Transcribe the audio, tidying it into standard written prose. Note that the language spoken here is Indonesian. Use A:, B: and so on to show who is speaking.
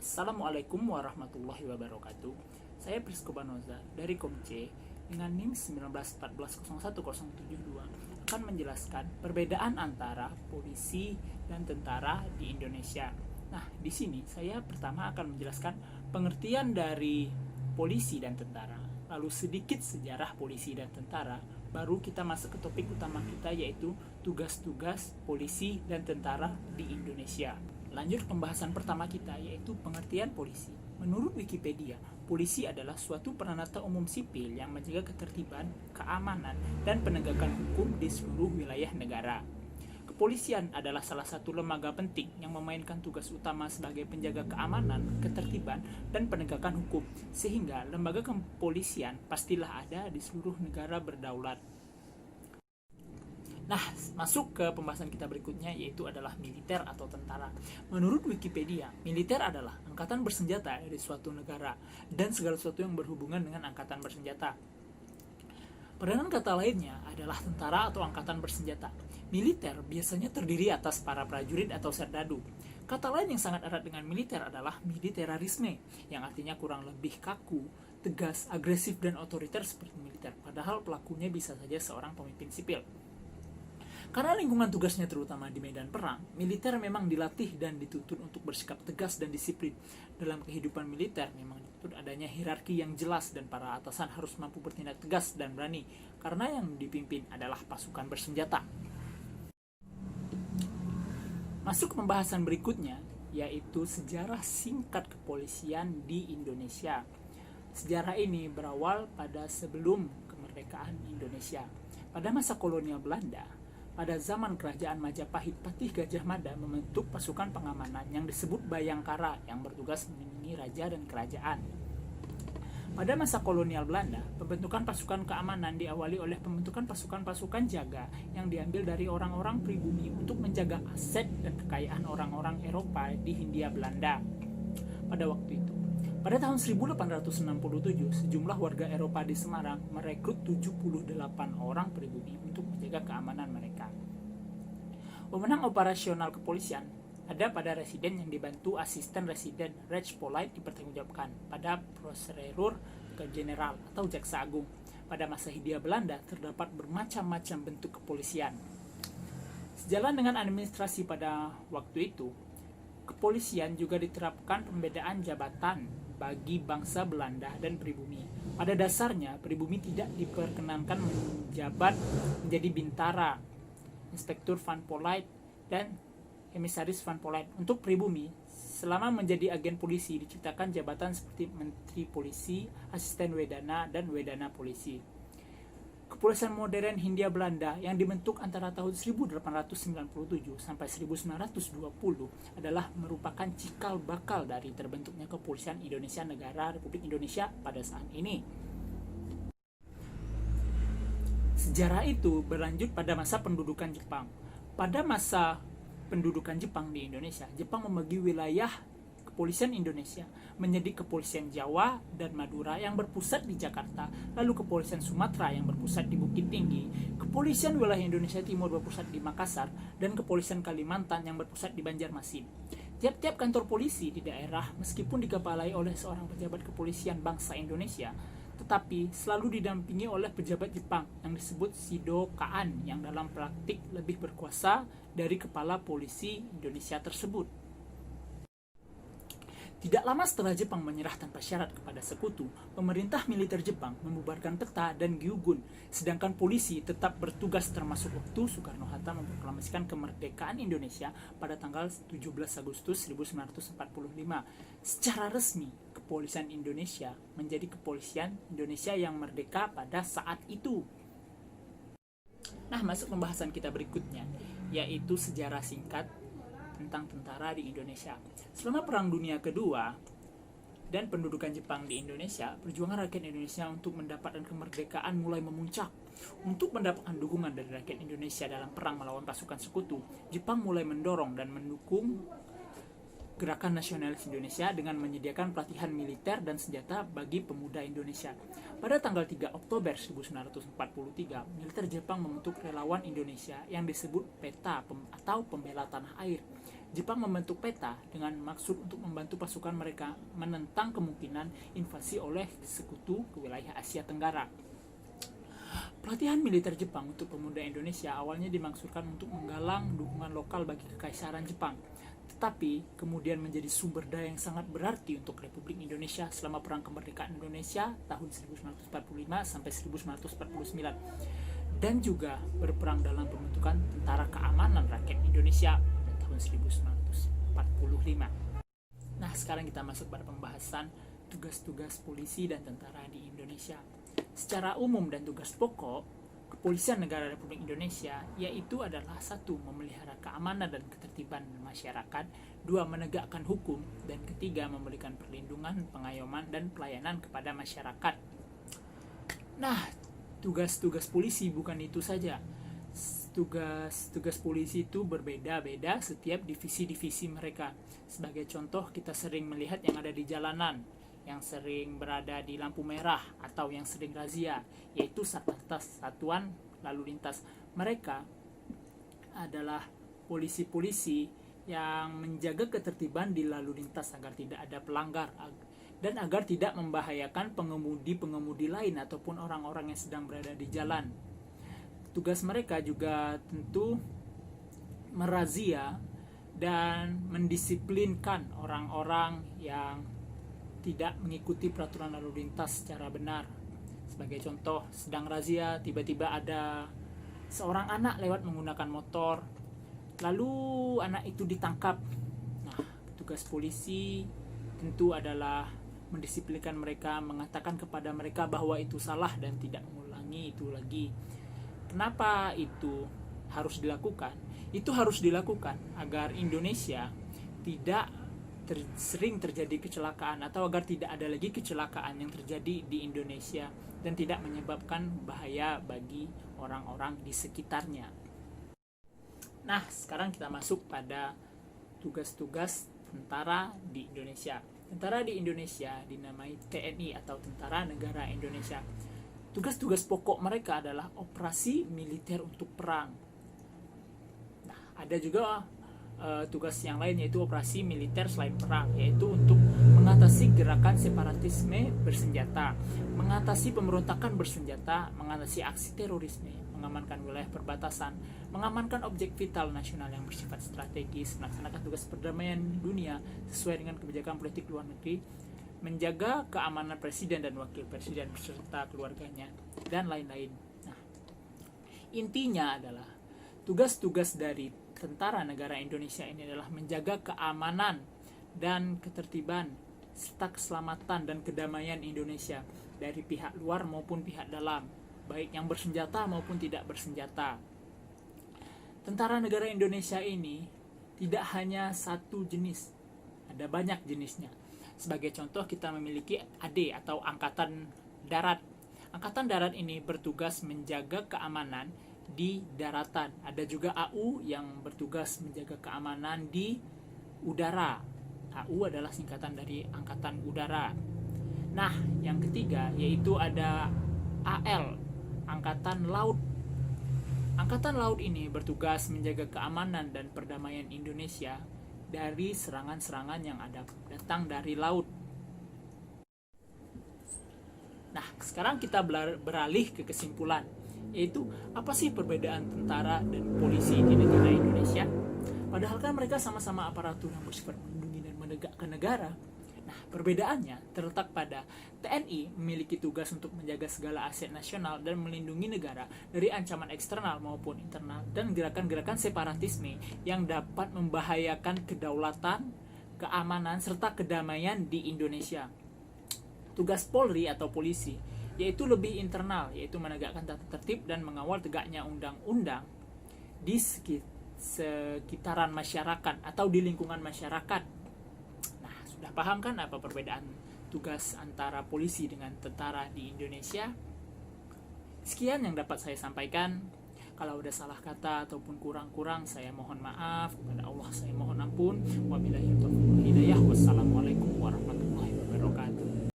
A: Assalamualaikum warahmatullahi wabarakatuh. Saya Prisko Banoza dari Komce dengan NIM 1914010772 akan menjelaskan perbedaan antara polisi dan tentara di Indonesia. Nah, di sini saya pertama akan menjelaskan pengertian dari polisi dan tentara, lalu sedikit sejarah polisi dan tentara, baru kita masuk ke topik utama kita, yaitu tugas-tugas polisi dan tentara di Indonesia. Lanjut pembahasan pertama kita, yaitu pengertian polisi. Menurut Wikipedia, polisi adalah suatu peranata umum sipil yang menjaga ketertiban, keamanan, dan penegakan hukum di seluruh wilayah negara. Kepolisian adalah salah satu lembaga penting yang memainkan tugas utama sebagai penjaga keamanan, ketertiban, dan penegakan hukum, sehingga lembaga kepolisian pastilah ada di seluruh negara berdaulat. Nah, masuk ke pembahasan kita berikutnya, yaitu adalah militer atau tentara. Menurut Wikipedia, militer adalah angkatan bersenjata dari suatu negara dan segala sesuatu yang berhubungan dengan angkatan bersenjata. Peranan kata lainnya adalah tentara atau angkatan bersenjata. Militer biasanya terdiri atas para prajurit atau serdadu. Kata lain yang sangat erat dengan militer adalah militerisme, yang artinya kurang lebih kaku, tegas, agresif, dan otoriter seperti militer, padahal pelakunya bisa saja seorang pemimpin sipil. Karena lingkungan tugasnya terutama di medan perang, militer memang dilatih dan dituntut untuk bersikap tegas dan disiplin. Dalam kehidupan militer memang dituntut adanya hierarki yang jelas dan para atasan harus mampu bertindak tegas dan berani, karena yang dipimpin adalah pasukan bersenjata. Masuk ke pembahasan berikutnya, yaitu sejarah singkat kepolisian di Indonesia. Sejarah ini berawal pada sebelum kemerdekaan Indonesia. Pada masa kolonial Belanda, pada zaman kerajaan Majapahit, Patih Gajah Mada membentuk pasukan pengamanan yang disebut Bayangkara yang bertugas melindungi raja dan kerajaan. Pada masa kolonial Belanda, pembentukan pasukan keamanan diawali oleh pembentukan pasukan-pasukan jaga yang diambil dari orang-orang pribumi untuk menjaga aset dan kekayaan orang-orang Eropa di Hindia Belanda. Pada waktu itu, pada tahun 1867, sejumlah warga Eropa di Semarang merekrut 78 orang pribumi untuk menjaga keamanan mereka. Wewenang operasional kepolisian ada pada residen yang dibantu asisten residen Rechtspolizei dipertanggungjawabkan pada Prosecutor General atau Jaksa Agung. Pada masa Hindia Belanda terdapat bermacam-macam bentuk kepolisian. Sejalan dengan administrasi pada waktu itu, kepolisian juga diterapkan pembedaan jabatan bagi bangsa Belanda dan pribumi. Pada dasarnya, pribumi tidak diperkenankan menjabat menjadi bintara, inspektur van Polite, dan emisaris van Polite. Untuk pribumi, selama menjadi agen polisi diciptakan jabatan seperti menteri polisi, asisten wedana, dan wedana polisi. Kepolisian modern Hindia Belanda yang dibentuk antara tahun 1897 sampai 1920 adalah merupakan cikal bakal dari terbentuknya kepolisian Indonesia Negara Republik Indonesia pada saat ini. Sejarah itu berlanjut pada masa pendudukan Jepang. Pada masa pendudukan Jepang di Indonesia, Jepang membagi wilayah kepolisian Indonesia menjadi kepolisian Jawa dan Madura yang berpusat di Jakarta, lalu kepolisian Sumatera yang berpusat di Bukit Tinggi, kepolisian wilayah Indonesia Timur berpusat di Makassar, dan kepolisian Kalimantan yang berpusat di Banjarmasin. Tiap-tiap kantor polisi di daerah, meskipun dikepalai oleh seorang pejabat kepolisian bangsa Indonesia, tetapi selalu didampingi oleh pejabat Jepang yang disebut Shidokaan, yang dalam praktik lebih berkuasa dari kepala polisi Indonesia tersebut. Tidak lama setelah Jepang menyerah tanpa syarat kepada sekutu, pemerintah militer Jepang membubarkan peta dan gyugun, sedangkan polisi tetap bertugas termasuk waktu Soekarno-Hatta memproklamasikan kemerdekaan Indonesia pada tanggal 17 Agustus 1945. Secara resmi, kepolisian Indonesia menjadi kepolisian Indonesia yang merdeka pada saat itu. Nah, masuk pembahasan kita berikutnya, yaitu sejarah singkat tentang tentara di Indonesia. Selama Perang Dunia Kedua dan pendudukan Jepang di Indonesia, perjuangan rakyat Indonesia untuk mendapatkan kemerdekaan mulai memuncak. Untuk mendapatkan dukungan dari rakyat Indonesia dalam perang melawan pasukan sekutu, Jepang mulai mendorong dan mendukung Gerakan Nasionalis Indonesia dengan menyediakan pelatihan militer dan senjata bagi pemuda Indonesia. Pada tanggal 3 Oktober 1943, militer Jepang membentuk relawan Indonesia yang disebut PETA atau Pembela Tanah Air. Jepang membentuk peta dengan maksud untuk membantu pasukan mereka menentang kemungkinan invasi oleh sekutu ke wilayah Asia Tenggara. Pelatihan militer Jepang untuk pemuda Indonesia awalnya dimaksudkan untuk menggalang dukungan lokal bagi kekaisaran Jepang, tetapi kemudian menjadi sumber daya yang sangat berarti untuk Republik Indonesia selama Perang Kemerdekaan Indonesia tahun 1945 sampai 1949, dan juga berperang dalam pembentukan Tentara Keamanan Rakyat Indonesia pada tahun 1945. Nah, sekarang kita masuk pada pembahasan tugas-tugas polisi dan tentara di Indonesia. Secara umum dan tugas pokok, Kepolisian Negara Republik Indonesia yaitu adalah 1. Memelihara keamanan dan ketertiban masyarakat, 2. Menegakkan hukum, dan 3. Memberikan perlindungan, pengayoman, dan pelayanan kepada masyarakat. Nah, tugas-tugas polisi bukan itu saja. Tugas polisi itu berbeda-beda setiap divisi-divisi mereka. Sebagai contoh, kita sering melihat yang ada di jalanan, yang sering berada di lampu merah atau yang sering razia, yaitu Satlantas, Satuan Lalu Lintas. Mereka adalah polisi-polisi yang menjaga ketertiban di lalu lintas agar tidak ada pelanggar dan agar tidak membahayakan pengemudi-pengemudi lain ataupun orang-orang yang sedang berada di jalan. Tugas mereka juga tentu merazia dan mendisiplinkan orang-orang yang tidak mengikuti peraturan lalu lintas secara benar. Sebagai contoh, sedang razia, tiba-tiba ada seorang anak lewat menggunakan motor, lalu anak itu ditangkap. Nah, tugas polisi tentu adalah mendisiplinkan mereka, mengatakan kepada mereka bahwa itu salah dan tidak mengulangi itu lagi. Kenapa itu harus dilakukan? Itu harus dilakukan agar Indonesia tidak sering terjadi kecelakaan, atau agar tidak ada lagi kecelakaan yang terjadi di Indonesia dan tidak menyebabkan bahaya bagi orang-orang di sekitarnya. Nah, sekarang kita masuk pada tugas-tugas tentara di Indonesia. Tentara di Indonesia dinamai TNI atau Tentara Negara Indonesia. Tugas-tugas pokok mereka adalah operasi militer untuk perang. Nah, ada juga tugas yang lain, yaitu operasi militer selain perang, yaitu untuk mengatasi gerakan separatisme bersenjata, mengatasi pemberontakan bersenjata, mengatasi aksi terorisme, mengamankan wilayah perbatasan, mengamankan objek vital nasional yang bersifat strategis, melaksanakan tugas perdamaian dunia sesuai dengan kebijakan politik luar negeri, menjaga keamanan presiden dan wakil presiden beserta keluarganya, dan lain-lain. Nah, intinya adalah tugas-tugas dari Tentara Negara Indonesia ini adalah menjaga keamanan dan ketertiban serta keselamatan dan kedamaian Indonesia dari pihak luar maupun pihak dalam, baik yang bersenjata maupun tidak bersenjata. Tentara Negara Indonesia ini tidak hanya satu jenis, ada banyak jenisnya. Sebagai contoh, kita memiliki AD atau Angkatan Darat. Angkatan Darat ini bertugas menjaga keamanan di daratan. Ada juga AU yang bertugas menjaga keamanan di udara. AU adalah singkatan dari Angkatan Udara. Nah, yang ketiga yaitu ada AL, Angkatan Laut. Angkatan Laut ini bertugas menjaga keamanan dan perdamaian Indonesia dari serangan-serangan yang datang dari laut. Nah, sekarang kita beralih ke kesimpulan, yaitu apa sih perbedaan tentara dan polisi di negara Indonesia? Padahal kan mereka sama-sama aparatur yang bersifat melindungi dan menegakkan negara. Nah, perbedaannya terletak pada TNI memiliki tugas untuk menjaga segala aset nasional dan melindungi negara dari ancaman eksternal maupun internal dan gerakan-gerakan separatisme yang dapat membahayakan kedaulatan, keamanan, serta kedamaian di Indonesia. Tugas Polri atau polisi yaitu lebih internal, yaitu menegakkan tata tertib dan mengawal tegaknya undang-undang di sekitaran masyarakat atau di lingkungan masyarakat. Nah, sudah paham kan apa perbedaan tugas antara polisi dengan tentara di Indonesia? Sekian yang dapat saya sampaikan. Kalau ada salah kata ataupun kurang-kurang, saya mohon maaf. Kepada Allah saya mohon ampun. Wabillahi taufiq wal hidayah. Wassalamualaikum warahmatullahi wabarakatuh.